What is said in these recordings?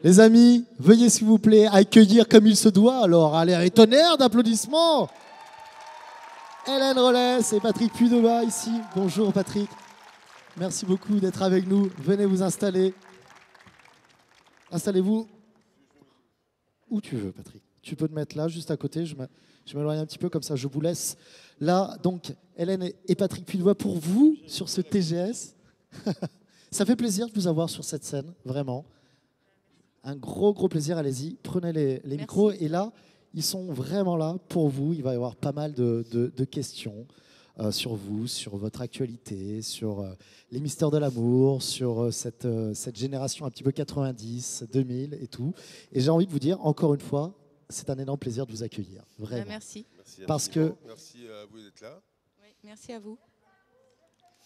Les amis, veuillez s'il vous plaît accueillir comme il se doit, alors, à l'air et tonnerre d'applaudissements, Hélène Rollès et Patrick Puydeba ici. Bonjour Patrick, merci beaucoup d'être avec nous. Venez vous installer. Installez-vous où tu veux, Patrick. Tu peux te mettre là, juste à côté. Je m'éloigne un petit peu, comme ça je vous laisse. Là, donc, Hélène et Patrick Puydeba pour vous sur ce TGS. Ça fait plaisir de vous avoir sur cette scène, vraiment. Un gros plaisir, allez-y, prenez les micros. Et là, ils sont vraiment là pour vous. Il va y avoir pas mal de questions sur vous, sur votre actualité, sur les mystères de l'amour, sur cette génération un petit peu 90, 2000 et tout. Et j'ai envie de vous dire, encore une fois, c'est un énorme plaisir de vous accueillir. Vraiment. Merci. Merci à vous d'être là. Oui, merci à vous.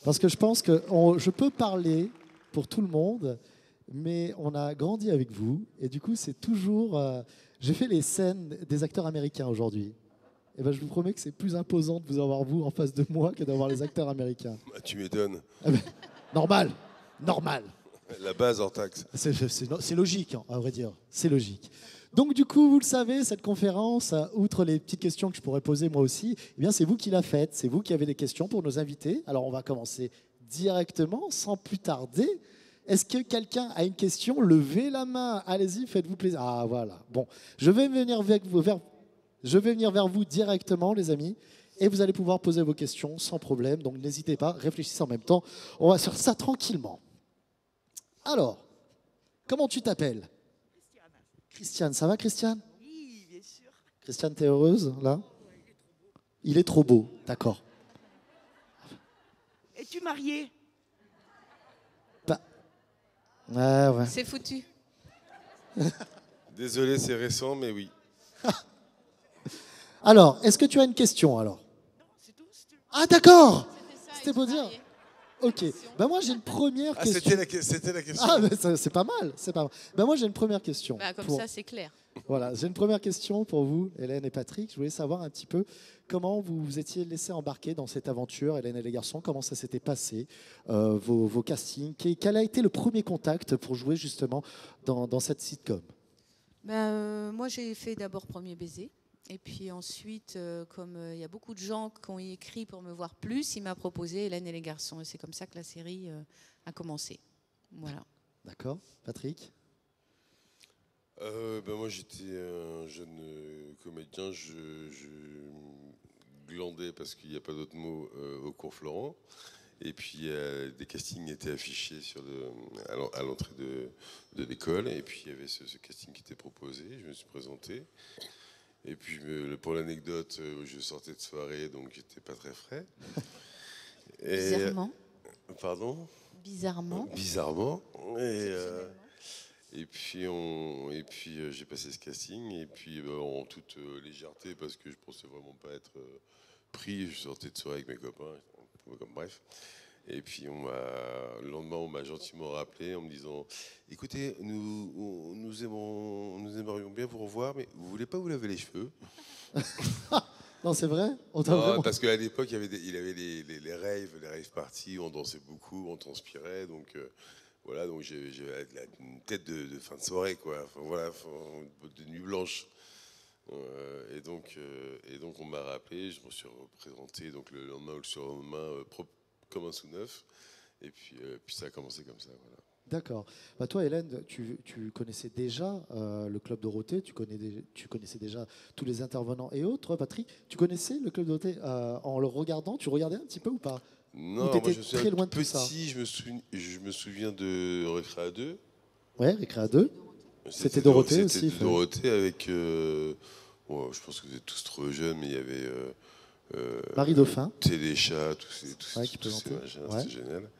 Parce que je pense que je peux parler pour tout le monde, mais on a grandi avec vous. Et du coup, c'est toujours... j'ai fait les scènes des acteurs américains aujourd'hui. Et ben, je vous promets que c'est plus imposant de vous avoir vous en face de moi que d'avoir les acteurs américains. Bah, tu m'étonnes. Normal. La base hors taxe. C'est logique, hein, à vrai dire. C'est logique. Donc du coup, vous le savez, cette conférence, outre les petites questions que je pourrais poser moi aussi, eh bien, c'est vous qui la faites. C'est vous qui avez des questions pour nos invités. Alors on va commencer directement, sans plus tarder. Est-ce que quelqu'un a une question? Levez la main. Allez-y, faites-vous plaisir. Ah voilà. Bon, je vais venir vers vous directement, les amis. Et vous allez pouvoir poser vos questions sans problème. Donc n'hésitez pas, réfléchissez en même temps. On va faire ça tranquillement. Alors, comment tu t'appelles? Christiane, ça va Christiane? Oui, bien sûr. Christiane, t'es heureuse là? Il est trop beau, d'accord. Es-tu mariée? Ouais. C'est foutu. Désolé, c'est récent, mais oui. Alors, est-ce que tu as une question alors? Non, c'est tout. Ah d'accord. C'était C'était pour dire. Ok. Ben moi j'ai une première Ah, question. c'était la question. Ah, ben, c'est pas mal, Ben moi j'ai une première question. Bah, comme ça, c'est clair. Voilà, j'ai une première question pour vous, Hélène et Patrick. Je voulais savoir un petit peu comment vous vous étiez laissé embarquer dans cette aventure, Hélène et les garçons. Comment ça s'était passé, vos castings. Quel a été le premier contact pour jouer justement dans cette sitcom? Moi, j'ai fait d'abord Premier baiser. Et puis ensuite, comme il y a beaucoup de gens qui ont écrit pour me voir plus, il m'a proposé Hélène et les garçons. Et c'est comme ça que la série a commencé. Voilà. D'accord. Patrick? Moi, j'étais un jeune comédien. Je glandais, parce qu'il n'y a pas d'autre mot, au cours Florent. Et puis, des castings étaient affichés à l'entrée de l'école. Et puis, il y avait ce casting qui était proposé. Je me suis présenté. Et puis, pour l'anecdote, je sortais de soirée, donc j'étais pas très frais. Bizarrement. Pardon? Bizarrement. Bizarrement. Et puis j'ai passé ce casting. Et puis, en toute légèreté, parce que je pensais vraiment pas être pris, je sortais de soirée avec mes copains. Bref. Et puis le lendemain, on m'a gentiment rappelé en me disant: écoutez, nous aimerions bien vous revoir, mais vous voulez pas vous laver les cheveux? Non, c'est vrai? Non, parce qu'à l'époque, il avait les raves parties, on dansait beaucoup, on transpirait, donc voilà, donc j'ai une tête de fin de soirée, quoi. Enfin, voilà, de nuit blanche. Et donc on m'a rappelé, je me suis représenté donc le lendemain ou le surlendemain, comme un sous-neuf. Et puis ça a commencé comme ça. Voilà. D'accord. Bah toi, Hélène, tu connaissais déjà le Club Dorothée, tu connaissais déjà tous les intervenants et autres. Patrick, tu connaissais le Club Dorothée en le regardant? Tu regardais un petit peu ou pas? Non, moi je suis très loin de tout ça. Je me souviens de Récréa 2. Ouais, Récréa 2. C'était Dorothée aussi. C'était Dorothée avec... je pense que vous êtes tous trop jeunes, mais il y avait... Marie Dauphin. Téléchat, tous ces machins, c'était génial.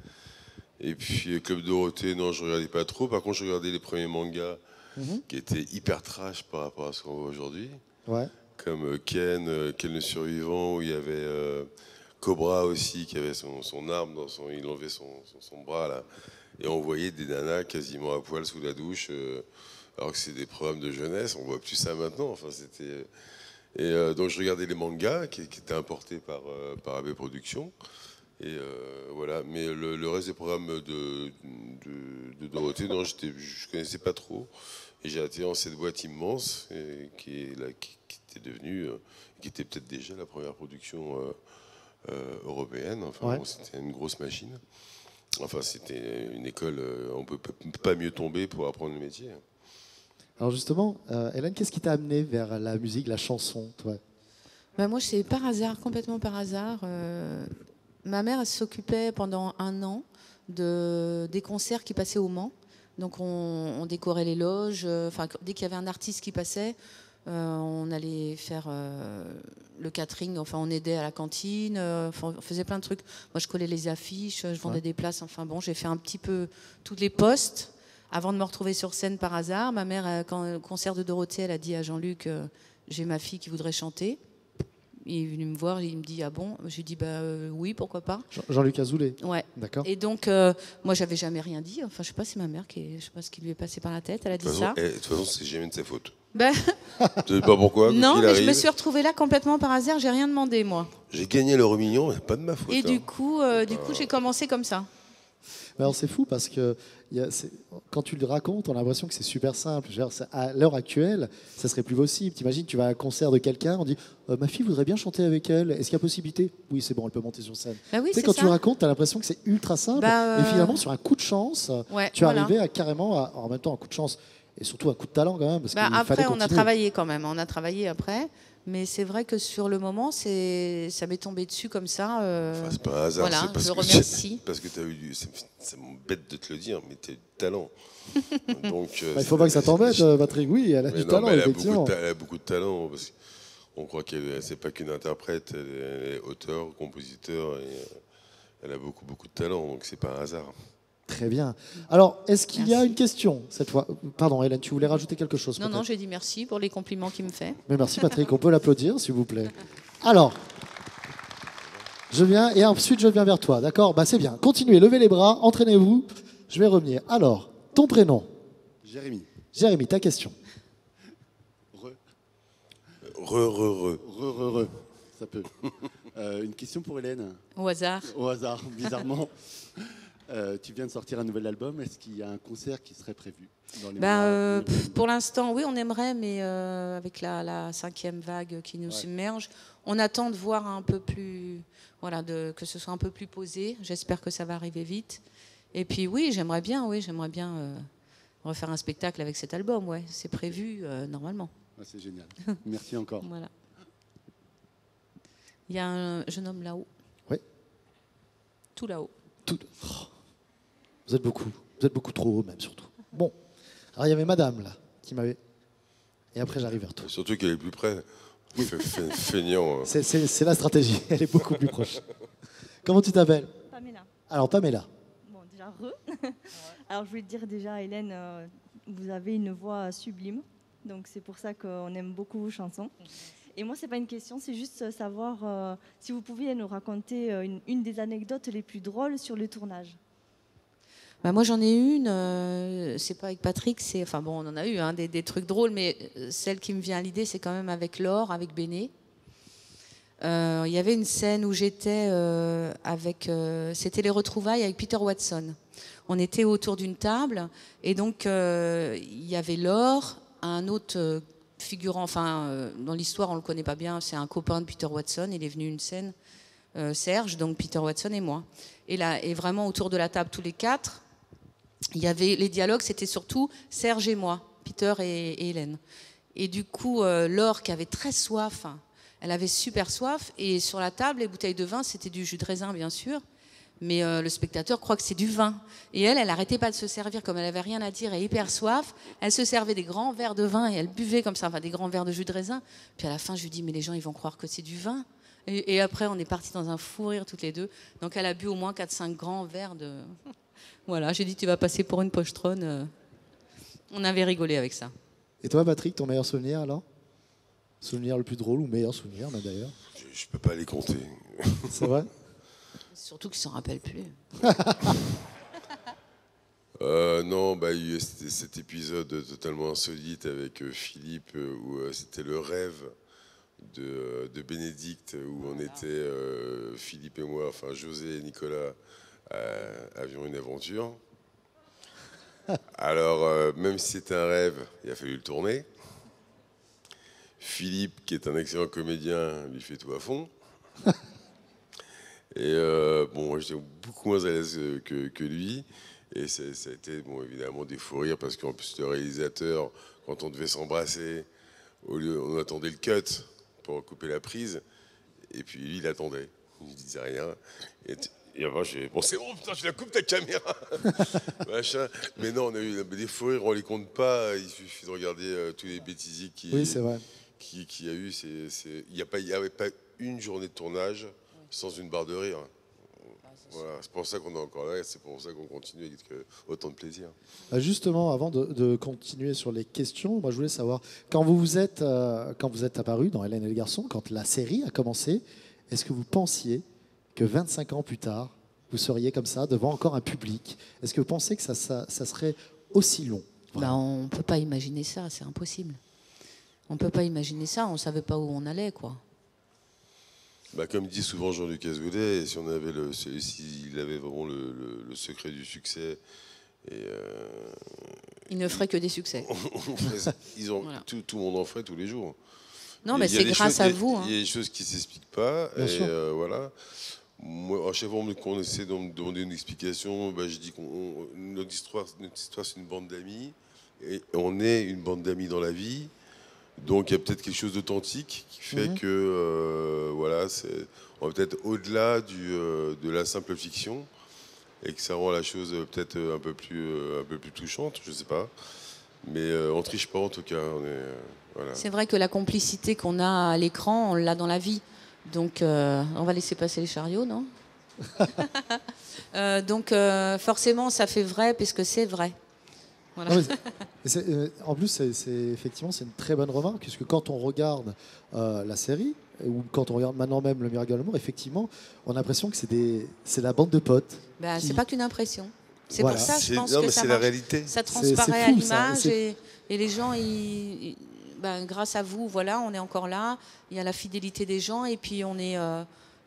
Et puis Club Dorothée, non, je regardais pas trop. Par contre, je regardais les premiers mangas qui étaient hyper trash par rapport à ce qu'on voit aujourd'hui. Ouais. Comme Ken le survivant, où il y avait Cobra aussi, qui avait son arme, il enlevait son bras là. Et on voyait des nanas quasiment à poil sous la douche, alors que c'est des programmes de jeunesse. On voit plus ça maintenant. Enfin, c'était... donc je regardais les mangas qui étaient importés par AB Productions. Et voilà. Mais le reste des programmes de de Dorothée, non, je connaissais pas trop. Et j'ai atterri dans cette boîte immense qui était devenue, qui était peut-être déjà la première production européenne. Enfin, Ouais. bon, c'était une grosse machine. Enfin, c'était une école, on peut pas mieux tomber pour apprendre le métier. Alors justement, Hélène, qu'est-ce qui t'a amené vers la musique, la chanson, toi? Bah, moi, c'est par hasard, complètement par hasard. Ma mère elle s'occupait pendant un an des concerts qui passaient au Mans. Donc on décorait les loges. Enfin, dès qu'il y avait un artiste qui passait, on allait faire le catering. Enfin, on aidait à la cantine. Enfin, on faisait plein de trucs. Moi, je collais les affiches, je vendais des places. Enfin bon, j'ai fait un petit peu tous les postes avant de me retrouver sur scène par hasard. Ma mère, quand au concert de Dorothée, elle a dit à Jean-Luc, j'ai ma fille qui voudrait chanter. Il est venu me voir, il me dit ah bon, je lui dis bah oui, pourquoi pas. Jean-Luc Azoulay. Ouais. D'accord. Et donc moi j'avais jamais rien dit. Enfin je sais pas si ma mère je sais pas ce qui lui est passé par la tête, elle a dit ça. De toute façon, c'est jamais de sa faute. Ben, Je sais pas pourquoi. non, il mais je arrive. me suis retrouvée là complètement par hasard. J'ai rien demandé moi. J'ai gagné l'euro million, pas de ma faute. Et hein. du coup j'ai commencé comme ça. Mais alors c'est fou parce que quand tu le racontes, on a l'impression que c'est super simple. Je veux dire, à l'heure actuelle, ça serait plus possible. T'imagines, tu vas à un concert de quelqu'un, on dit ma fille voudrait bien chanter avec elle. Est-ce qu'il y a possibilité? Oui, c'est bon, elle peut monter sur scène. Bah oui, Tu sais, c'est quand ça. tu le racontes, tu as l'impression que c'est ultra simple. Bah, Mais finalement, sur un coup de chance, Ouais, tu es voilà. arrivé à carrément, en même temps, un coup de chance et surtout un coup de talent quand même. Parce Bah, qu'il après fallait on a continuer. travaillé quand même. On a travaillé après. Mais c'est vrai que sur le moment, ça m'est tombé dessus comme ça. Enfin, c'est pas un hasard. Voilà, c'est parce je que remercie. Parce que tu as eu ça m'embête de te le dire, mais tu as eu du talent. Donc, Bah, il faut pas que ça t'embête, Patrick. Oui, elle a Mais du non, talent, mais effectivement. elle a beaucoup de talent. Parce qu'on croit qu'elle c'est pas qu'une interprète, elle est auteur, compositeur, et elle a beaucoup, beaucoup de talent. Donc c'est pas un hasard. Très bien. Alors, est-ce qu'il y a Merci. une question cette fois? Pardon, Hélène, tu voulais rajouter quelque chose Non, non, peut-être? j'ai dit merci pour les compliments qu'il me fait. Mais merci Patrick, on peut l'applaudir s'il vous plaît. Alors, je viens et ensuite je viens vers toi, d'accord? Bah c'est bien. Continuez, levez les bras, entraînez-vous. Je vais revenir. Alors, ton prénom? Jérémy. Jérémy, ta question. Re. Ça peut. Une question pour Hélène, Au hasard. au hasard, bizarrement. Tu viens de sortir un nouvel album. Est-ce qu'il y a un concert qui serait prévu dans les mois Pour l'instant, oui, on aimerait, mais avec la cinquième vague qui nous submerge, on attend de voir un peu plus, voilà, que ce soit un peu plus posé. J'espère que ça va arriver vite. Et puis oui, j'aimerais bien refaire un spectacle avec cet album. Ouais, c'est prévu normalement. Ah, c'est génial. Merci encore. Voilà. Il y a un jeune homme là-haut. Oui. Tout là-haut. Tout... Oh. Vous êtes beaucoup trop haut même surtout. Bon, alors il y avait Madame là qui m'avait. Et après j'arrive vers toi. Surtout qu'elle est plus près. Feignant. C'est la stratégie, elle est beaucoup plus proche. Comment tu t'appelles? Pamela. Alors Pamela. Bon, déjà, Alors, je voulais te dire déjà, Hélène, vous avez une voix sublime. Donc, c'est pour ça qu'on aime beaucoup vos chansons. Et moi, c'est pas une question, c'est juste savoir si vous pouviez nous raconter une des anecdotes les plus drôles sur le tournage. Bah moi j'en ai une, c'est pas avec Patrick, enfin bon on en a eu hein, des trucs drôles, mais celle qui me vient à l'idée c'est quand même avec Laure, avec Béné. Il y avait une scène où j'étais c'était les retrouvailles avec Peter Watson. On était autour d'une table et donc il y avait Laure, un autre figurant, enfin dans l'histoire on le connaît pas bien, c'est un copain de Peter Watson, il est venu une scène, Serge, donc Peter Watson et moi. Et là, et vraiment autour de la table tous les quatre. Il y avait les dialogues, c'était surtout Serge et moi, Peter et Hélène. Et du coup, Laure, qui avait très soif, elle avait super soif, et sur la table, les bouteilles de vin, c'était du jus de raisin, bien sûr, mais le spectateur croit que c'est du vin. Et elle arrêtait pas de se servir, comme elle avait rien à dire et hyper soif, elle se servait des grands verres de vin, et elle buvait comme ça, enfin des grands verres de jus de raisin. Puis à la fin, je lui dis, mais les gens, ils vont croire que c'est du vin. Et après, on est partis dans un fou rire toutes les deux. Donc elle a bu au moins 4-5 grands verres de... Voilà, j'ai dit tu vas passer pour une pochetronne. On avait rigolé avec ça. Et toi Patrick, ton meilleur souvenir alors? Souvenir le plus drôle ou meilleur souvenir même d'ailleurs? Je peux pas les compter. C'est vrai? Surtout qu'ils s'en rappellent plus. Non, bah, il y a eu cet épisode totalement insolite avec Philippe où c'était le rêve de Bénédicte où on était, Philippe et moi, enfin José et Nicolas, avions une aventure. Alors, même si c'était un rêve, il a fallu le tourner. Philippe, qui est un excellent comédien, lui fait tout à fond. Et bon, moi, j'étais beaucoup moins à l'aise que lui. Et ça a été, bon, évidemment, des fous rires, parce qu'en plus, le réalisateur, quand on devait s'embrasser, on attendait le cut pour couper la prise. Et puis, lui, il attendait. Il ne disait rien. Et avant, j'ai bon, c'est bon, putain, je la coupe ta caméra. Machin. Mais non, on a eu des fous rires, on les compte pas. Il suffit de regarder tous les bêtisiers Oui, c'est vrai. qu'il y a eu. Il n'y avait pas une journée de tournage sans une barre de rire. Voilà, c'est pour ça qu'on est encore là, et c'est pour ça qu'on continue avec autant de plaisir. Justement, avant de continuer sur les questions, moi je voulais savoir, quand vous êtes apparu dans Hélène et les garçons, quand la série a commencé, est-ce que vous pensiez que 25 ans plus tard, vous seriez comme ça, devant encore un public? Est-ce que vous pensez que ça serait aussi long? Bah, on ne peut pas imaginer ça, c'est impossible. On ne peut pas imaginer ça, on ne savait pas où on allait, quoi. Bah, comme dit souvent Jean-Luc Azoulay, s'il avait vraiment le secret du succès, il ne ferait que des succès. Voilà. Tout le monde en ferait tous les jours. Non, mais c'est grâce à vous. Il y a des choses qui ne s'expliquent pas. Bien sûr. Voilà. Moi, à chaque fois qu'on essaie de me demander une explication, bah, je dis que notre histoire, c'est une bande d'amis. Et on est une bande d'amis dans la vie. Donc il y a peut-être quelque chose d'authentique qui fait que voilà, on va peut-être au-delà de la simple fiction et que ça rend la chose peut-être un peu plus touchante, je sais pas. Mais on triche pas en tout cas. Voilà. C'est vrai que la complicité qu'on a à l'écran, on l'a dans la vie. Donc on va laisser passer les chariots, non? Donc forcément, ça fait vrai puisque c'est vrai. Voilà. Non, en plus, effectivement, c'est une très bonne remarque, puisque quand on regarde la série, ou quand on regarde maintenant même Le Miracle de l'amour, effectivement, on a l'impression que c'est la bande de potes. Bah, c'est pas qu'une impression. C'est Voilà. pour ça, je pense Non, que mais ça c'est la marche. réalité. Ça C'est transparaît à fou, ça. l'image et les gens, ben, grâce à vous, voilà, on est encore là. Il y a la fidélité des gens et puis on est,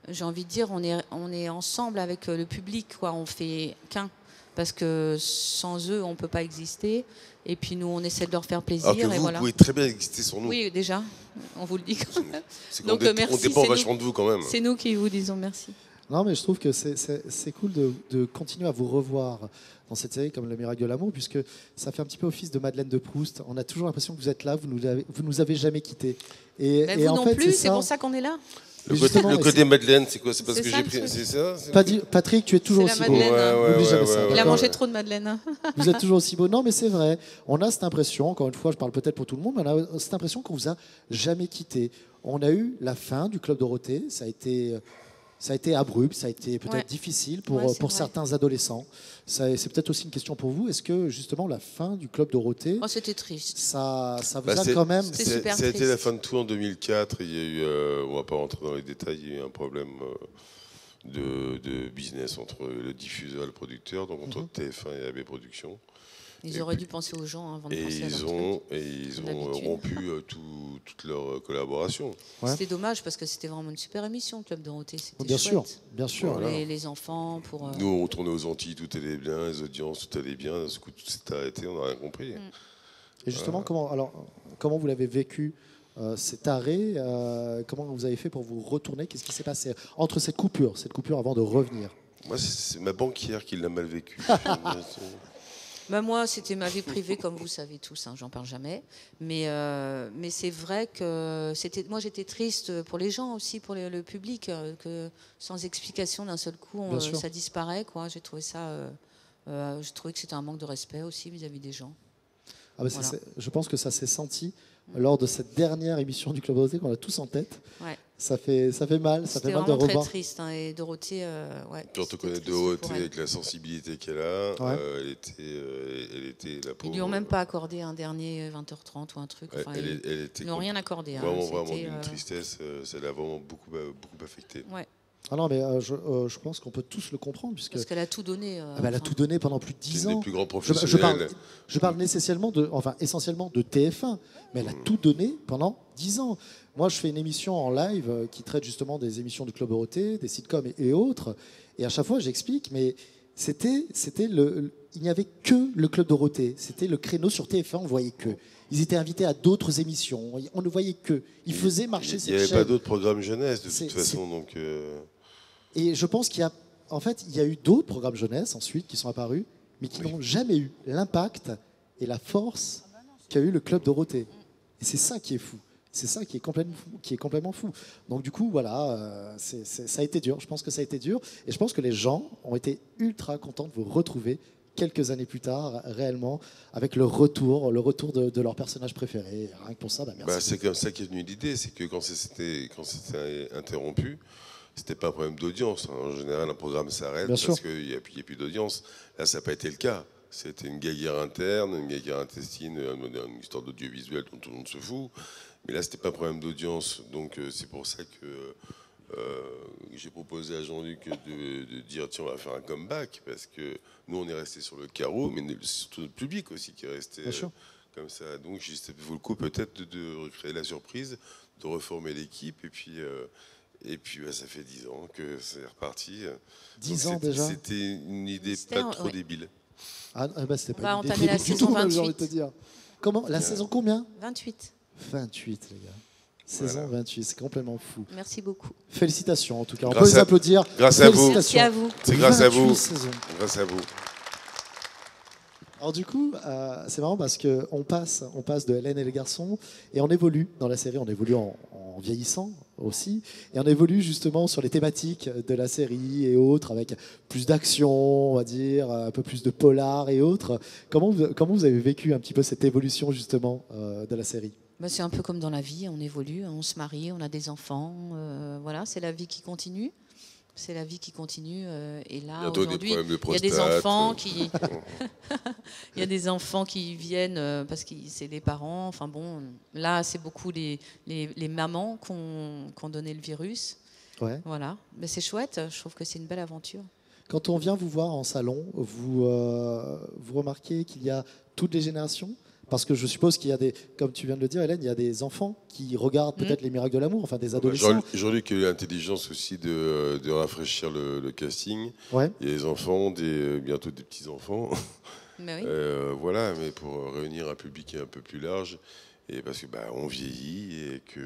j'ai envie de dire, on est ensemble avec le public, quoi. On fait qu'un. Parce que sans eux, on ne peut pas exister. Et puis nous, on essaie de leur faire plaisir. Alors que et vous voilà. pouvez très bien exister sans nous. Oui, déjà, on vous le dit quand même. Donc, merci, on dépend vachement de vous quand même. C'est nous qui vous disons merci. Non, mais je trouve que c'est cool de continuer à vous revoir dans cette série comme Le Miracle de l'amour, puisque ça fait un petit peu office de Madeleine de Proust. On a toujours l'impression que vous êtes là, vous nous avez jamais quittés. Et vous en non fait, plus, c'est pour ça qu'on est là. Le côté Madeleine, c'est quoi? C'est parce C'est que ça, j'ai le pris. truc. C'est ça? Patrick, tu es toujours C'est aussi la beau. Madeleine. N'oublie jamais ça. Il a d'accord. mangé trop de madeleine. Hein. Vous êtes toujours aussi beau. Non, mais c'est vrai. On a cette impression, encore une fois, je parle peut-être pour tout le monde, mais on a cette impression qu'on vous a jamais quitté. On a eu la fin du Club Dorothée. Ça a été abrupt, ça a été peut-être difficile pour Ouais, c'est vrai. certains adolescents. C'est peut-être aussi une question pour vous. Est-ce que justement la fin du Club Dorothée, Oh, c'était triste. ça vous Bah, a quand même... C'est super Ça a été triste. la fin de tout en 2004. Il y a eu, on va pas rentrer dans les détails, il y a eu un problème de business entre le diffuseur et le producteur, donc entre TF1 et AB Productions. Ils auraient dû penser aux gens avant de Et penser à leur ils truc. ont D'habitude. rompu toute leur collaboration. Ouais. C'était dommage parce que c'était vraiment une super émission, Club Dorothée. C'était Bien sûr, chouette. bien sûr. Pour Voilà. les enfants, pour... Nous, on tournait aux Antilles, tout allait bien, les audiences, tout allait bien. D'un coup, tout s'est arrêté, on n'a rien compris. Et justement, comment vous l'avez vécu cet arrêt comment vous avez fait pour vous retourner? Qu'est-ce qui s'est passé entre cette coupure avant de revenir? Moi, c'est ma banquière qui l'a mal vécu. Bah, moi, c'était ma vie privée, comme vous savez tous, hein, j'en parle jamais. Mais c'est vrai que moi, j'étais triste pour les gens aussi, pour le public, que sans explication d'un seul coup, Bien sûr. ça disparaît, quoi. J'ai trouvé ça... je trouvais que c'était un manque de respect aussi vis-à-vis des gens. Ah bah, Voilà. je pense que ça s'est senti lors de cette dernière émission du Club Dorothée qu'on a tous en tête. Ouais. Ça fait mal, ça fait C'était mal de vraiment très revoir. triste. Hein, et Dorothée, ouais. Quand on c'était connaît triste Dorothée pour elle. avec la sensibilité qu'elle a, Ouais. elle était la Ils pauvre. lui ont même pas accordé un dernier 20 h 30 ou un truc. Enfin, Elle était ils n'ont rien accordé. Hein. vraiment C'était, d'une tristesse. Ça l'a vraiment beaucoup affecté. Ouais, Ah non, mais je pense qu'on peut tous le comprendre, puisque parce qu'elle a tout donné. elle a enfin, tout donné pendant plus de C'est 10 une des ans. plus grands Je professionnels. parle essentiellement de TF1, mais elle a tout donné pendant 10 ans. Moi, je fais une émission en live qui traite justement des émissions du Club Dorothée, des sitcoms et autres. Et à chaque fois, j'explique, mais il n'y avait que le Club Dorothée. C'était le créneau sur TF1, on voyait que. Ils étaient invités à d'autres émissions. On ne voyait que. Ils faisaient marcher cette chaîne. Il n'y avait pas d'autres programmes jeunesse de toute façon. Donc, Et je pense qu'il y a eu d'autres programmes jeunesse ensuite qui sont apparus, mais qui n'ont jamais eu l'impact et la force qu'a eu le Club Dorothée. Et c'est ça qui est fou. C'est ça qui est complètement fou. Donc du coup, voilà, ça a été dur. Je pense que ça a été dur. Et je pense que les gens ont été ultra contents de vous retrouver quelques années plus tard, réellement, avec le retour de leur personnage préféré. Rien que pour ça, merci. C'est comme ça qu'est venue l'idée. C'est que quand c'était interrompu, c'était pas un problème d'audience. En général, un programme s'arrête parce qu'il n'y a plus d'audience. Là, ça n'a pas été le cas. C'était une guéguerre interne, une guéguerre intestine, une histoire d'audiovisuel dont tout le monde se fout. Mais là, c'était pas un problème d'audience. Donc, c'est pour ça que j'ai proposé à Jean-Luc de dire tiens, on va faire un comeback. Parce que nous, on est resté sur le carreau, mais c'est surtout notre public aussi qui est resté comme ça. Donc, ça vaut le coup peut-être de recréer la surprise, de reformer l'équipe. Et puis, ça fait 10 ans que c'est reparti. 10 ans déjà. C'était une idée pas trop débile. C'était On pas va une idée entamer la saison 28. J'ai envie de te dire. Comment la saison combien? 28. 28, les gars. Saison 28, c'est complètement fou. Merci beaucoup. Félicitations en tout cas. On peut les applaudir. Grâce à vous. Merci à vous. C'est grâce à vous. Grâce à vous. Alors du coup, c'est marrant parce qu'on passe de Hélène et les garçons et on évolue dans la série, on évolue en vieillissant aussi, et on évolue justement sur les thématiques de la série et autres, avec plus d'action, on va dire, un peu plus de polar et autres. Comment vous avez vécu un petit peu cette évolution justement de la série? C'est un peu comme dans la vie, on évolue, on se marie, on a des enfants, voilà, c'est la vie qui continue. C'est la vie qui continue. Et là, aujourd'hui, il y a des enfants qui, il y a des enfants qui viennent parce que c'est des parents. Enfin bon, là, c'est beaucoup les mamans qui ont donné le virus. Ouais. Voilà, mais c'est chouette. Je trouve que c'est une belle aventure. Quand on vient vous voir en salon, vous remarquez qu'il y a toutes les générations? Parce que je suppose qu'il y a comme tu viens de le dire, Hélène, il y a des enfants qui regardent peut-être Les Miracles de l'amour, enfin des adolescents. Jean-Luc a eu l'intelligence aussi de rafraîchir le casting. Ouais. Il y a des enfants, bientôt des petits-enfants. Mais oui. Voilà, mais pour réunir un public un peu plus large. Et parce que on vieillit et que,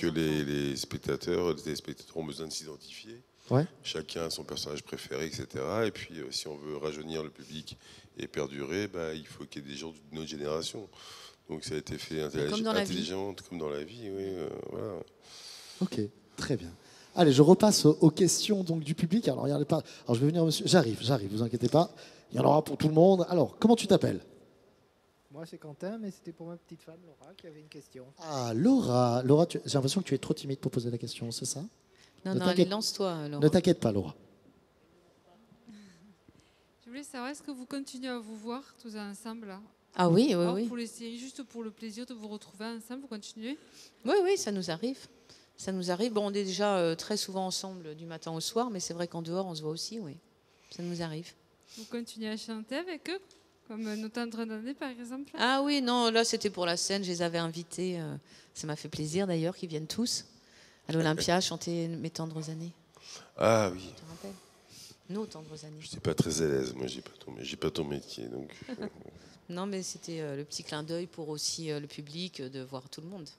les spectateurs, les téléspectateurs ont besoin de s'identifier. Ouais. Chacun a son personnage préféré, etc. Et puis, si on veut rajeunir le public et perdurer, il faut qu'il y ait des gens de notre génération. Donc, ça a été fait intelligemment, comme dans la vie. Oui, voilà. Ok, très bien. Allez, je repasse aux questions donc, du public. Alors, regardez pas. Alors, je vais venir, monsieur. J'arrive, vous inquiétez pas. Il y en aura pour tout le monde. Alors, comment tu t'appelles? Moi, c'est Quentin, mais c'était pour ma petite femme, Laura, qui avait une question. Ah, Laura, j'ai l'impression que tu es trop timide pour poser la question, c'est ça? Non, allez, lance-toi, Laura. Ne t'inquiète pas, Laura. Je voulais savoir, est-ce que vous continuez à vous voir tous ensemble là? Ah oui, oui. Pour les séries, juste pour le plaisir de vous retrouver ensemble, vous continuez? Oui, ça nous arrive. Ça nous arrive. Bon, on est déjà très souvent ensemble du matin au soir, mais c'est vrai qu'en dehors, on se voit aussi, oui. Ça nous arrive. Vous continuez à chanter avec eux? Comme Nos tendres années, par exemple? Ah oui, non, là, c'était pour la scène. Je les avais invités. Ça m'a fait plaisir, d'ailleurs, qu'ils viennent tous à l'Olympia chanter Mes tendres années. Ah oui. Tu te rappelles? Nos tendres années. Je n'étais pas très à l'aise. Moi, j'ai pas ton métier. Donc. Non, mais c'était le petit clin d'œil pour aussi le public de voir tout le monde.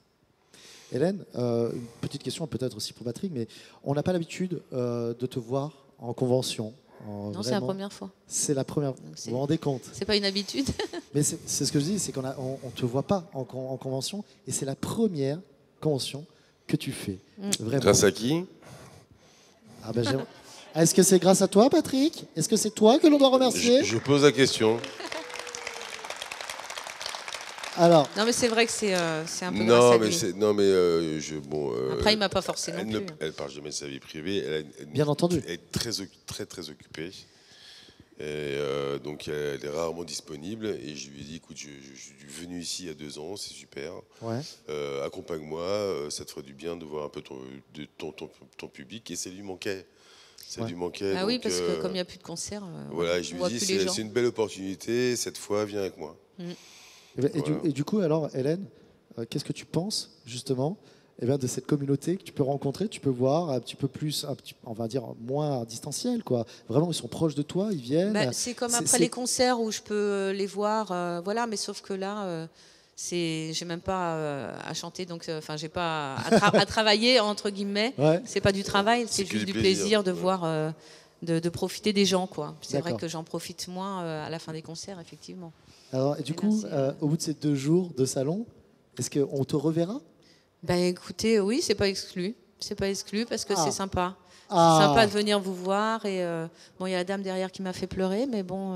Hélène, une petite question peut-être aussi pour Patrick, mais on n'a pas l'habitude de te voir en convention. Non, c'est la première fois. C'est la première. Vous vous rendez compte? C'est pas une habitude. Mais c'est ce que je dis, c'est qu'on ne te voit pas en convention, et c'est la première convention que tu fais. Vraiment. Grâce à qui? Est-ce que c'est grâce à toi, Patrick? Est-ce que c'est toi que l'on doit remercier? Je pose la question. Alors. Non, mais c'est vrai que c'est un peu grâce à lui. Après, il m'a pas forcé non plus. Elle parle jamais de sa vie privée. Bien entendu. Elle est très occupée. Et donc, elle est rarement disponible. Et je lui ai dit, écoute, je suis venu ici il y a 2 ans, c'est super. Ouais. Accompagne-moi, ça te ferait du bien de voir un peu ton public. Et ça lui manquait. Lui manquait. Ah oui, parce que comme il n'y a plus de concert, voilà, je lui ai dit, c'est une belle opportunité. Cette fois, viens avec moi. Et du coup, alors, Hélène, qu'est-ce que tu penses, justement, de cette communauté que tu peux rencontrer, tu peux voir un petit peu plus, on va dire moins distanciel, quoi. Vraiment, ils sont proches de toi, ils viennent. Bah, c'est comme après les concerts où je peux les voir, voilà, mais sauf que là, j'ai même pas à chanter, donc enfin, j'ai pas à travailler entre guillemets. Ouais. C'est pas du travail, c'est juste du plaisir de voir, de profiter des gens, quoi. C'est vrai que j'en profite moins à la fin des concerts, effectivement. Alors, et du coup, au bout de ces 2 jours de salon, est-ce qu'on te reverra? Ben écoutez, oui, c'est pas exclu. C'est pas exclu parce que c'est sympa. Ah. C'est sympa de venir vous voir. Et bon, il y a la dame derrière qui m'a fait pleurer, mais bon.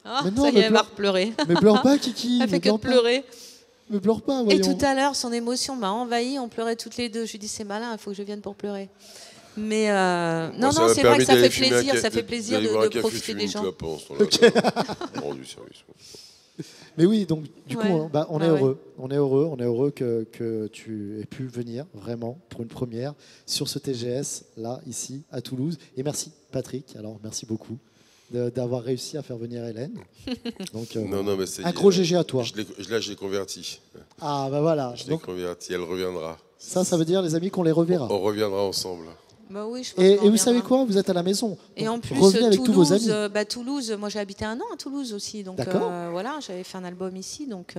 Mais non, ça y est, elle va repleurer. Mais pleure pas, Kiki. Elle fait que de pleurer. Mais pleure pas, Et voyons. tout à l'heure, son émotion m'a envahi. On pleurait toutes les deux. Je lui dis, c'est malin, il faut que je vienne pour pleurer. Mais non, non, c'est vrai que ça fait plaisir. Ça fait plaisir de profiter des gens. Mais oui, donc du coup, on est heureux. On est heureux que tu aies pu venir vraiment pour une première sur ce TGS là, ici, à Toulouse. Et merci, Patrick. Alors, merci beaucoup d'avoir réussi à faire venir Hélène. Donc, non, mais un gros GG à toi. Je l'ai converti. Ah, bah voilà. Je l'ai converti, elle reviendra. Ça veut dire, les amis, qu'on les reverra. On reviendra ensemble. Bah oui, je pense et vous savez quoi? Vous êtes à la maison. Et en plus, revenez avec tous vos amis. Toulouse, moi j'ai habité 1 an à Toulouse aussi. Donc voilà, j'avais fait un album ici. Donc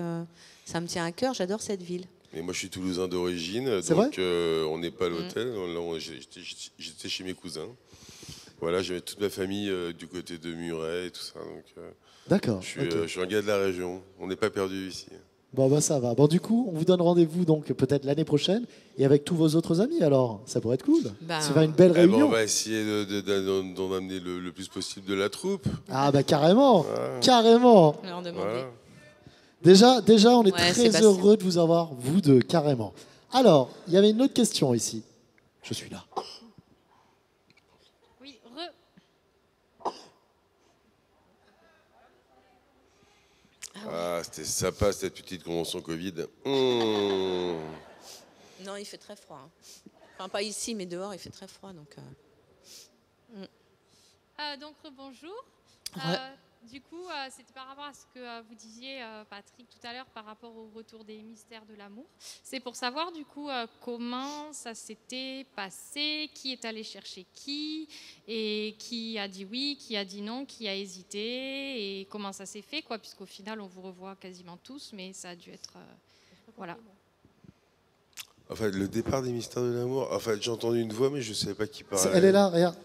ça me tient à cœur, j'adore cette ville. Mais moi je suis toulousain d'origine. C'est donc on n'est pas à l'hôtel. J'étais chez mes cousins. Voilà, j'avais toute ma famille du côté de Muret et tout ça. D'accord. Je suis un gars de la région. On n'est pas perdu ici. Bon, bah ça va. Bon, du coup, on vous donne rendez-vous donc peut-être l'année prochaine et avec tous vos autres amis. Alors, ça pourrait être cool. Ça va une belle réunion. On va essayer d'en amener le plus possible de la troupe. Ah bah carrément, carrément. Voilà. Déjà, on est très heureux de vous avoir, vous deux, carrément. Alors, il y avait une autre question ici. Je suis là. Oui, c'était sympa cette petite convention Covid. Non, il fait très froid. Enfin, pas ici, mais dehors, il fait très froid. Donc bonjour. Du coup, c'était par rapport à ce que vous disiez, Patrick, tout à l'heure, par rapport au retour des mystères de l'amour. C'est pour savoir, du coup, comment ça s'était passé, qui est allé chercher qui, et qui a dit oui, qui a dit non, qui a hésité, et comment ça s'est fait, quoi, puisqu'au final, on vous revoit quasiment tous, mais ça a dû être... voilà. En fait, le départ des mystères de l'amour, en fait, j'ai entendu une voix, mais je ne savais pas qui parlait. Elle est là, regarde.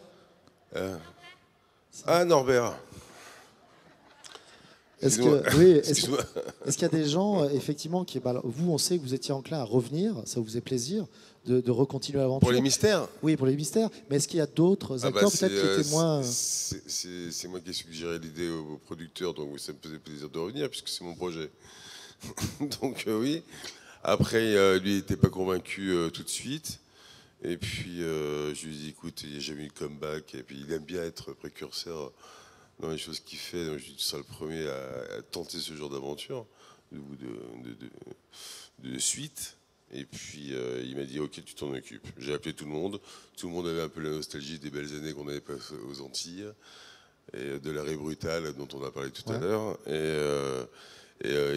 Norbert. Est-ce qu'il y a des gens, effectivement, vous, on sait que vous étiez enclin à revenir, ça vous faisait plaisir de recontinuer l'aventure. Pour les mystères? Oui, pour les mystères. Mais est-ce qu'il y a d'autres acteurs peut-être qui étaient moins... C'est moi qui ai suggéré l'idée au producteur, donc ça me faisait plaisir de revenir, puisque c'est mon projet. Donc oui. Après, lui, il n'était pas convaincu tout de suite. Et puis, je lui ai dit, écoute, il n'y a jamais eu de comeback, et puis il aime bien être précurseur dans les choses qu'il fait, donc je dis tu seras le premier à tenter ce genre d'aventure, de suite. Et puis il m'a dit ok, tu t'en occupes. J'ai appelé tout le monde avait un peu la nostalgie des belles années qu'on avait passées aux Antilles et de l'arrêt brutal dont on a parlé tout à l'heure. Et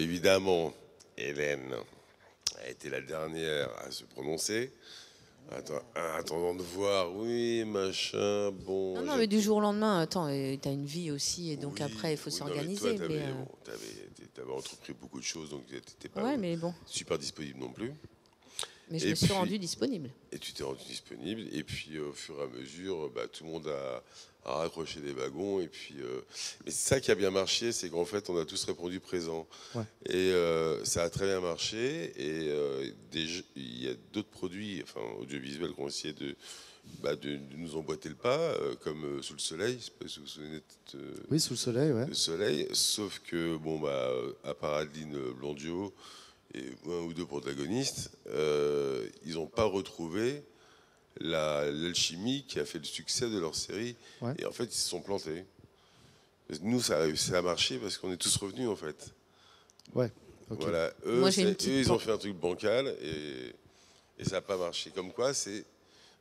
évidemment, Hélène a été la dernière à se prononcer. Attendant de voir, oui, machin, bon... Non, mais du jour au lendemain, attends, t'as une vie aussi, et donc après, il faut s'organiser. Tu avais entrepris beaucoup de choses, donc t'étais pas super disponible non plus. Mais je me suis rendu disponible. Et tu t'es rendu disponible, et puis au fur et à mesure, tout le monde a raccroché des wagons, et puis... mais c'est ça qui a bien marché, c'est qu'en fait, on a tous répondu présent. Ouais. Et ça a très bien marché, et il y a d'autres produits, enfin, audiovisuels qui ont essayé de nous emboîter le pas, comme Sous le Soleil, je sais pas si vous vous souvenez oui, Sous le Soleil, ouais. Le Soleil, sauf que, à part Adeline Blondio, et un ou deux protagonistes, ils n'ont pas retrouvé l'alchimie qui a fait le succès de leur série. Ouais. Et en fait, ils se sont plantés. Nous, ça a réussi à marcher parce qu'on est tous revenus, en fait. Ouais. Okay. Voilà. Eux, ils ont fait un truc bancal et ça n'a pas marché. Comme quoi, c'est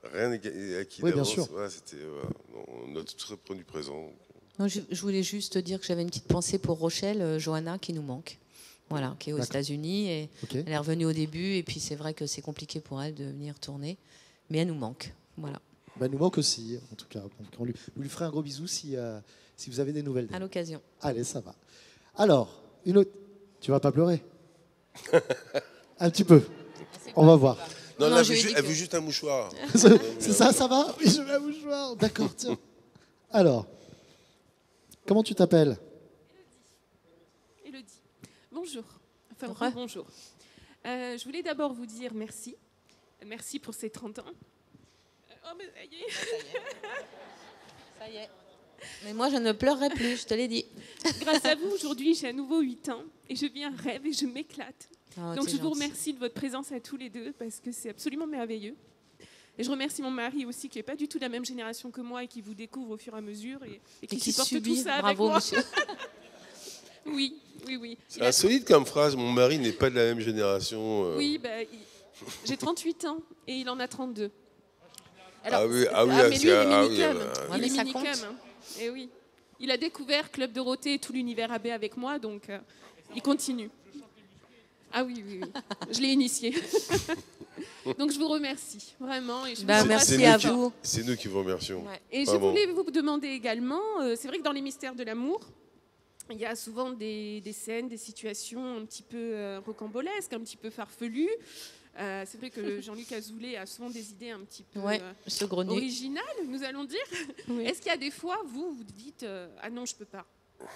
rien n'est acquis d'avance. Bien sûr. Voilà, on a tous répondu présent. Non, je voulais juste dire que j'avais une petite pensée pour Rochelle, Johanna, qui nous manque. Voilà, qui est aux D'accord. États-Unis. Et Ok. elle est revenue au début. Et puis, c'est vrai que c'est compliqué pour elle de venir tourner. Mais elle nous manque. Voilà, Bah, elle nous manque aussi, en tout cas. Donc, vous lui ferez un gros bisou si vous avez des nouvelles à d'elle. l'occasion. Allez, ça va. Alors, une autre. Tu vas pas pleurer? Un petit peu. On va voir. Non, Non, là, je lui ai dit elle que- veut juste un mouchoir. C'est ça, ça va? Oui, je vais à mouchoir. D'accord, tiens. Alors, comment tu t'appelles? Élodie. Bonjour. Enfin, Ouais. bonjour. Je voulais d'abord vous dire merci. Merci pour ces 30 ans. Oh, mais ça y est. Ça y est. Mais moi, je ne pleurerai plus, je te l'ai dit. Grâce à vous, aujourd'hui, j'ai à nouveau 8 ans et je vis un rêve et je m'éclate. Oh, Donc, t'es je vous gentil. remercie de votre présence à tous les deux parce que c'est absolument merveilleux. Et je remercie mon mari aussi, qui n'est pas du tout de la même génération que moi et qui vous découvre au fur et à mesure et Et qui qui supporte subit. tout ça Bravo, avec moi. monsieur. Oui, oui, oui. C'est insolite comme phrase. Mon mari n'est pas de la même génération. Oui, bah, j'ai 38 ans et il en a 32. Ah oui, mais lui, il c'est- est ah oui, minicum. bah, Ouais, Il mais est ça minicum, compte. hein. Et oui. Il a découvert Club Dorothée et tout l'univers AB avec moi, donc il continue. Ah oui, oui, oui. Je l'ai initié. Donc je vous remercie, vraiment. Et je Bah, vous merci c'est embrasse à nous qui- vous. C'est nous qui vous remercions. Ouais. Et je Bravo. voulais vous demander également, c'est vrai que dans les mystères de l'amour, il y a souvent des scènes, des situations un petit peu rocambolesques, un petit peu farfelues. C'est vrai que Jean-Luc Azoulay a souvent des idées un petit peu Ouais, ce grenier. originales, nous allons dire. Oui. Est-ce qu'il y a des fois, vous dites ah non, je peux pas.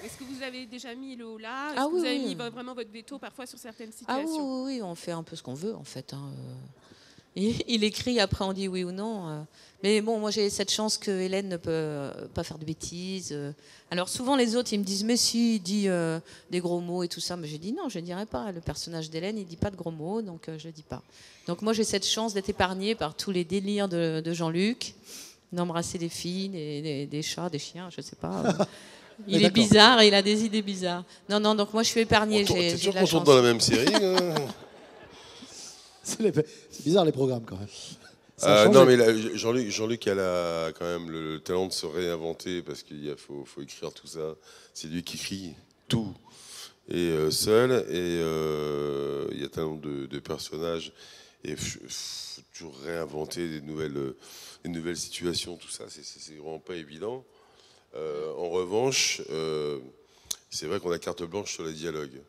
Est-ce que vous avez déjà mis le haut là? Est-ce Ah que vous oui, avez oui. mis vraiment votre veto parfois sur certaines Ah oui, situations? oui, oui, on fait un peu ce qu'on veut en fait. Hein. Il écrit, après on dit oui ou non. Mais bon, moi j'ai cette chance que Hélène ne peut pas faire de bêtises. Alors souvent les autres ils me disent mais si, il dit des gros mots et tout ça. Mais j'ai dit non, je ne dirai pas. Le personnage d'Hélène il dit pas de gros mots, donc je ne dis pas. Donc moi j'ai cette chance d'être épargnée par tous les délires de Jean-Luc, d'embrasser des filles, des chats, des chiens, je sais pas. Il est d'accord. bizarre, il a des idées bizarres. Non, non, donc moi je suis épargnée. T'es J'ai toujours de la qu'on chance. tourne dans la même série. C'est bizarre les programmes quand même. Ça a changé. Non, mais là, Jean-Luc a quand même le talent de se réinventer parce qu'il faut écrire tout ça. C'est lui qui écrit tout. Et seul. Et il y a tellement de personnages. Et il faut toujours réinventer des nouvelles situations, tout ça. C'est vraiment pas évident. En revanche, c'est vrai qu'on a carte blanche sur les dialogues.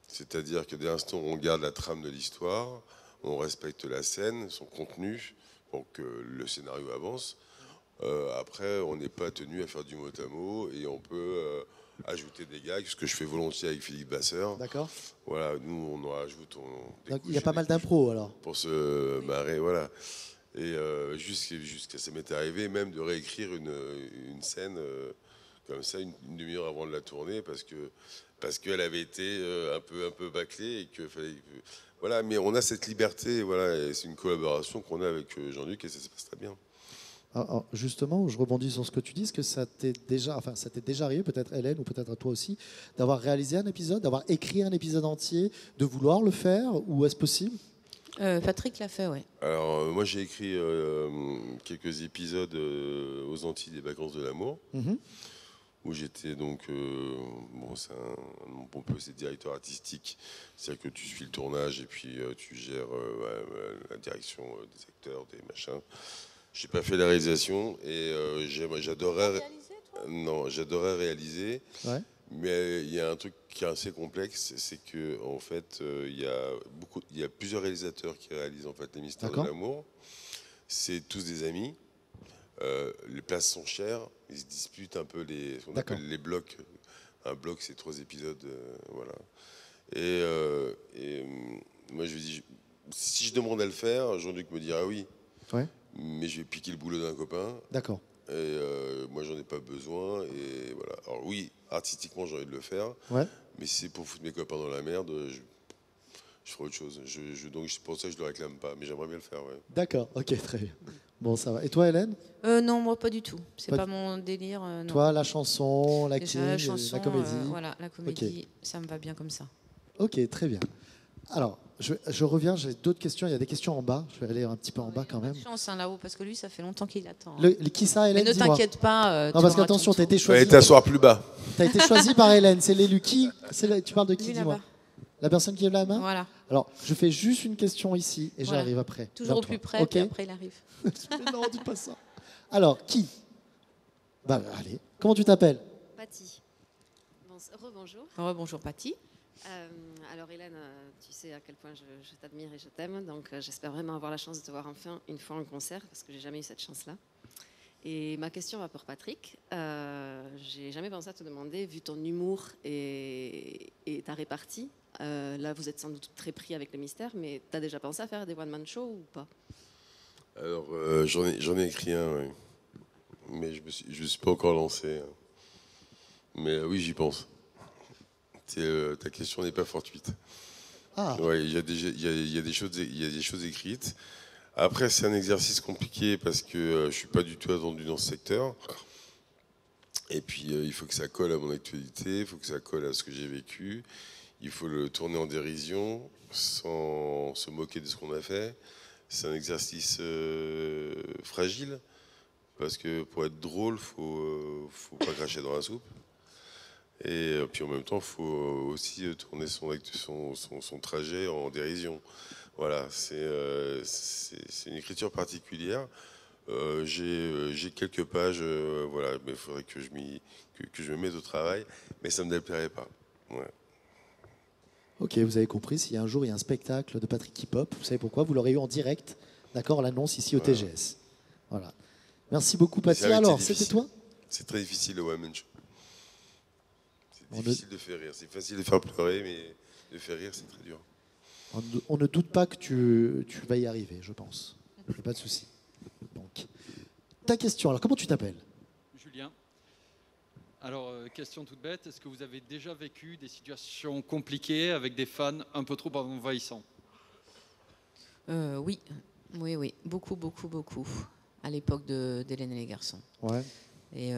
C'est-à-dire que dès l'instant où on garde la trame de l'histoire, on respecte la scène, son contenu, pour que le scénario avance. Après, on n'est pas tenu à faire du mot à mot et on peut ajouter des gags, ce que je fais volontiers avec Philippe Vasseur. D'accord. Voilà, nous, on en rajoute. Donc, il y a pas mal d'impro alors. Pour se marrer, voilà. Et jusqu'à ça m'est arrivé même de réécrire une scène comme ça une demi-heure avant de la tourner parce qu'elle avait été un peu bâclée et que fallait voilà. Mais on a cette liberté, voilà. Et c'est une collaboration qu'on a avec Jean-Luc et ça se passe très bien. Alors, justement, je rebondis sur ce que tu dis, est-ce que ça t'est déjà arrivé, peut-être Hélène ou peut-être à toi aussi, d'avoir réalisé un épisode, d'avoir écrit un épisode entier, de vouloir le faire, ou est-ce possible? Patrick l'a fait, oui. Alors moi j'ai écrit quelques épisodes aux Antilles des vacances de l'amour. Où j'étais donc, c'est directeur artistique, c'est-à-dire que tu suis le tournage et puis tu gères la direction des acteurs, des machins. J'ai pas fait la réalisation et j'adorais réaliser. Ouais. Mais il y a un truc qui est assez complexe, c'est que en fait il y a plusieurs réalisateurs qui réalisent en fait les mystères de D'accord. l'amour. C'est tous des amis. Les places sont chères, ils se disputent un peu ce qu'on D'accord. appelle les blocs. Un bloc, c'est 3 épisodes, voilà. Et moi, je lui dis, si je demande à le faire, Jean-Luc me dira oui, Ouais. mais je vais piquer le boulot d'un copain. D'accord. Et moi, j'en ai pas besoin. Et voilà. Alors oui, artistiquement, j'ai envie de le faire, Ouais. mais si c'est pour foutre mes copains dans la merde, je ferai autre chose. Donc c'est pour ça que je le réclame pas, mais j'aimerais bien le faire. Ouais. D'accord, ok, très bien. Bon, ça va. Et toi, Hélène? Non, moi pas du tout. C'est Pas pas du- mon délire. Non. Toi, la chanson, Déjà, l'acting, la chanson, la comédie. voilà, la comédie, ça me va bien comme ça. Ok, très bien. Alors, je reviens, j'ai d'autres questions. Il y a des questions en bas. Je vais aller un petit peu en bas quand même. Chance hein, là-haut, parce que lui, ça fait longtemps qu'il attend. Qui ça, Mais Hélène? ne Dis-moi. t'inquiète pas. Non, parce qu'attention, tu as été Fallait choisi. t'asseoir plus bas. T'as été choisi par Hélène. C'est l'élu qui? Tu parles de qui? Lui Dis-moi. là-bas. La personne qui lève la main. Voilà. Alors, je fais juste une question ici et Voilà. j'arrive après. Toujours au Vers toi. plus près, Ok. puis après il arrive. Non, dis pas ça. Alors, qui? Bah, allez. Comment tu t'appelles? Patty. Rebonjour. Bonjour Patty. Alors Hélène, tu sais à quel point je t'admire et je t'aime, donc j'espère vraiment avoir la chance de te voir enfin une fois en concert, parce que j'ai jamais eu cette chance-là. Et ma question va pour Patrick. J'ai jamais pensé à te demander, vu ton humour et ta répartie, là vous êtes sans doute très pris avec le mystère, mais tu as déjà pensé à faire des one-man show ou pas? Alors, j'en ai écrit un, oui. Mais je me suis pas encore lancé. Mais oui, j'y pense. Ta question n'est pas fortuite. Ah. Ouais, il y a des choses écrites. Après, c'est un exercice compliqué parce que je suis pas du tout attendu dans ce secteur. Et puis, il faut que ça colle à mon actualité, il faut que ça colle à ce que j'ai vécu. Il faut le tourner en dérision, sans se moquer de ce qu'on a fait. C'est un exercice fragile, parce que pour être drôle, faut pas cracher dans la soupe. Et puis en même temps, il faut aussi tourner son trajet en dérision. Voilà, c'est une écriture particulière. J'ai quelques pages, voilà, mais il faudrait que je me mette au travail, mais ça ne me déplairait pas. Ouais. Ok, vous avez compris. S'il y a un jour il y a un spectacle de Patrick Hip Hop, vous savez pourquoi? Vous l'aurez eu en direct, d'accord, l'annonce ici au TGS. Voilà. Merci beaucoup, Patty. Alors, c'était toi? C'est très difficile le one-man show. C'est difficile de faire rire. C'est facile de faire pleurer, mais de faire rire, c'est très dur. On ne doute pas que tu vas y arriver, je pense. Il n'y a pas de souci. Donc, ta question. Alors, comment tu t'appelles? Julien. Alors, question toute bête, est-ce que vous avez déjà vécu des situations compliquées avec des fans un peu trop envahissants? Oui, beaucoup. À l'époque d'Hélène et les garçons. Ouais. Et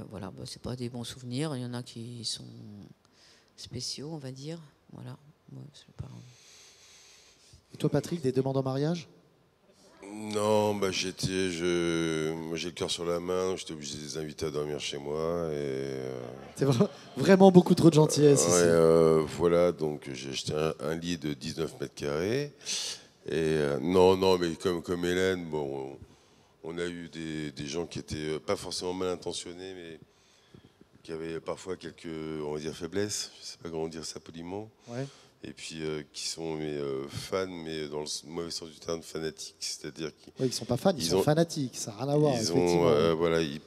voilà, bah, c'est pas des bons souvenirs. Il y en a qui sont spéciaux, on va dire. Voilà. Ouais, c'est pas... Et toi, Patrick, des demandes en mariage? Non, bah moi j'ai le cœur sur la main, j'étais obligé de les inviter à dormir chez moi. C'est vraiment beaucoup trop de gentillesse ici. Voilà, donc j'ai acheté un lit de 19 mètres carrés. Et non, mais comme Hélène, bon, on a eu des gens qui étaient pas forcément mal intentionnés, mais qui avaient parfois quelques, on va dire, faiblesses. Je sais pas comment dire ça poliment. Ouais. Et puis qui sont fans, mais dans le mauvais sens du terme, fanatiques. C'est-à-dire qu'ils ne sont pas fans, ils sont fanatiques. Ça n'a rien à voir. Voilà, ils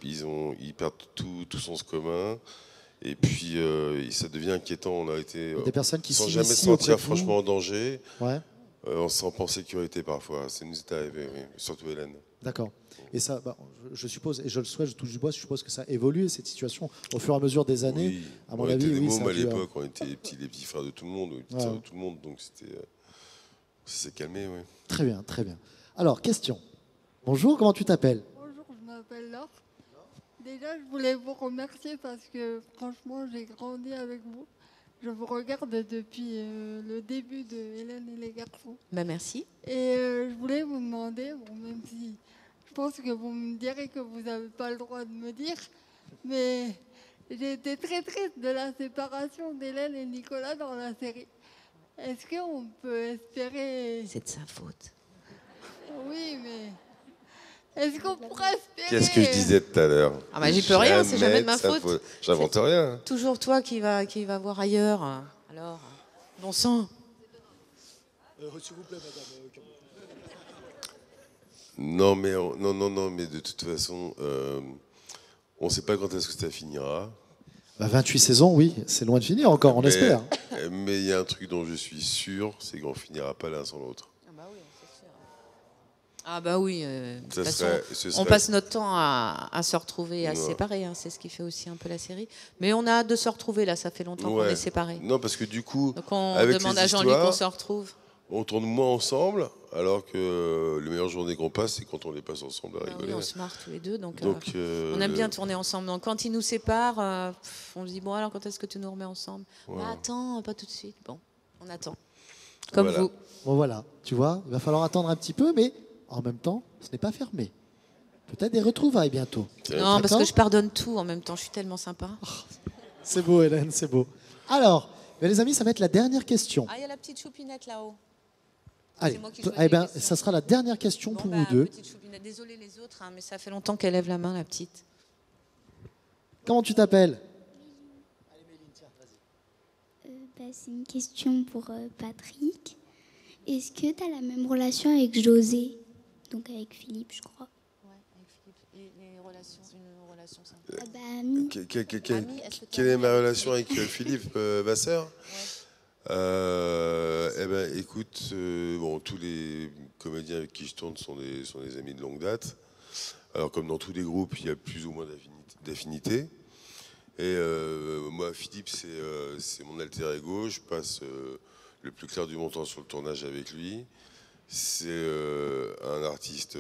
perdent tout sens commun. Et puis ça devient inquiétant. On a été des personnes qui sans jamais se sentir franchement en danger, sans penser en sécurité parfois. Ça nous est arrivé, oui. Surtout Hélène. D'accord. Et ça, bah, je suppose, et je le souhaite, je touche du bois, je suppose que ça évolue, cette situation, au fur et à mesure des années. Oui. À mon avis, oui, à l'époque, on était les petits frères de tout le monde, ça s'est calmé, oui. Très bien, très bien. Alors, question. Bonjour, comment tu t'appelles? Bonjour, je m'appelle Laure. Déjà, je voulais vous remercier parce que franchement, j'ai grandi avec vous. Je vous regarde depuis le début de Hélène et les garçons. Bah, merci. Et je voulais vous demander, bon, même si je pense que vous me direz que vous n'avez pas le droit de me dire, mais j'ai été très triste de la séparation d'Hélène et Nicolas dans la série. Est-ce qu'on peut espérer... C'est de sa faute. Oui, mais... Est-ce qu'on pourrait espérer... Qu'est-ce que je disais tout à l'heure? Ah bah j'y peux rien, c'est jamais de ma faute. J'invente rien. Toujours toi qui va voir ailleurs. Alors, bon sang. S'il vous plaît, madame. Non, mais de toute façon, on ne sait pas quand est-ce que ça finira. Bah, 28 saisons, oui, c'est loin de finir encore, on espère. Mais il y a un truc dont je suis sûr, c'est qu'on ne finira pas l'un sans l'autre. Ah bah oui, de toute façon, on passe notre temps à se retrouver et à se séparer. Hein, c'est ce qui fait aussi un peu la série. Mais on a hâte de se retrouver, là, ça fait longtemps qu'on est séparés. Non, parce que du coup, donc on avec demande à Jean-Luc qu'on se retrouve. On tourne moins ensemble, alors que les meilleures journées qu'on passe, c'est quand on les passe ensemble à rigoler. Oui, on se marre tous les deux, donc on aime bien tourner ensemble. Donc quand ils nous séparent, on se dit, bon alors quand est-ce que tu nous remets ensemble? Bah, attends, pas tout de suite. Bon, on attend. Comme vous. Bon voilà, tu vois, il va falloir attendre un petit peu, mais en même temps, ce n'est pas fermé. Peut-être des retrouvailles bientôt. Non, parce que je pardonne tout en même temps, je suis tellement sympa. C'est beau Hélène, c'est beau. Alors, Mais les amis, ça va être la dernière question. Ah, il y a la petite choupinette là-haut. Allez, moi qui choisis eh ben, les questions. ça sera la dernière question pour vous deux. Petite choupinette. Désolée les autres, hein, mais ça fait longtemps qu'elle lève la main, la petite. Comment tu t'appelles? C'est une question pour Patrick. Est-ce que tu as la même relation avec José? Donc avec Philippe, je crois. Ouais, avec Philippe. Et les relations, une relation sympa. Quelle est ma relation avec Philippe Vasseur? Eh ben, écoute, bon, tous les comédiens avec qui je tourne sont des amis de longue date. Alors, comme dans tous les groupes, il y a plus ou moins d'affinité. Et moi, Philippe, c'est mon alter ego. Je passe le plus clair du mon temps sur le tournage avec lui. C'est un artiste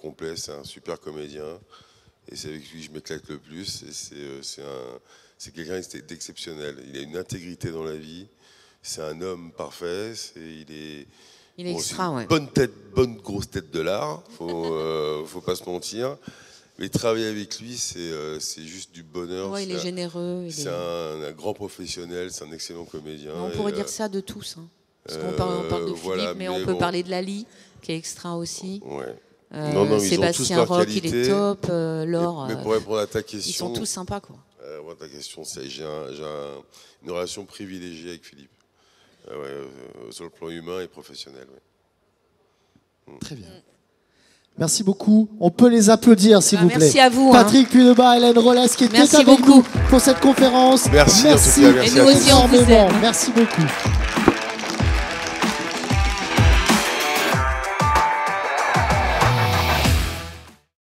complet, c'est un super comédien. Et c'est avec lui que je m'éclate le plus. Et c'est quelqu'un d'exceptionnel. Il a une intégrité dans la vie. C'est un homme parfait. Il est extra, ouais. Bonne grosse tête de l'art. Faut pas se mentir. Mais travailler avec lui, c'est juste du bonheur. Ouais, il est généreux. C'est un grand professionnel, c'est un excellent comédien. On pourrait dire ça de tous. Hein. Parce qu'on parle de Philippe, mais on peut parler de Lali, qui est extra aussi. Ouais. Sébastien Roch, il est top. Laure. Mais pour répondre à ta question, ils sont tous sympas, quoi. Ta question, c'est j'ai une relation privilégiée avec Philippe. Sur le plan humain et professionnel. Ouais. Très bien. Merci beaucoup. On peut les applaudir, s'il vous plaît. Merci à vous. Patrick Puydebas, Hélène Rollès, qui était avec nous pour cette conférence. Merci. Merci. En tout cas, merci et nous aussi, on vous aime. Merci beaucoup.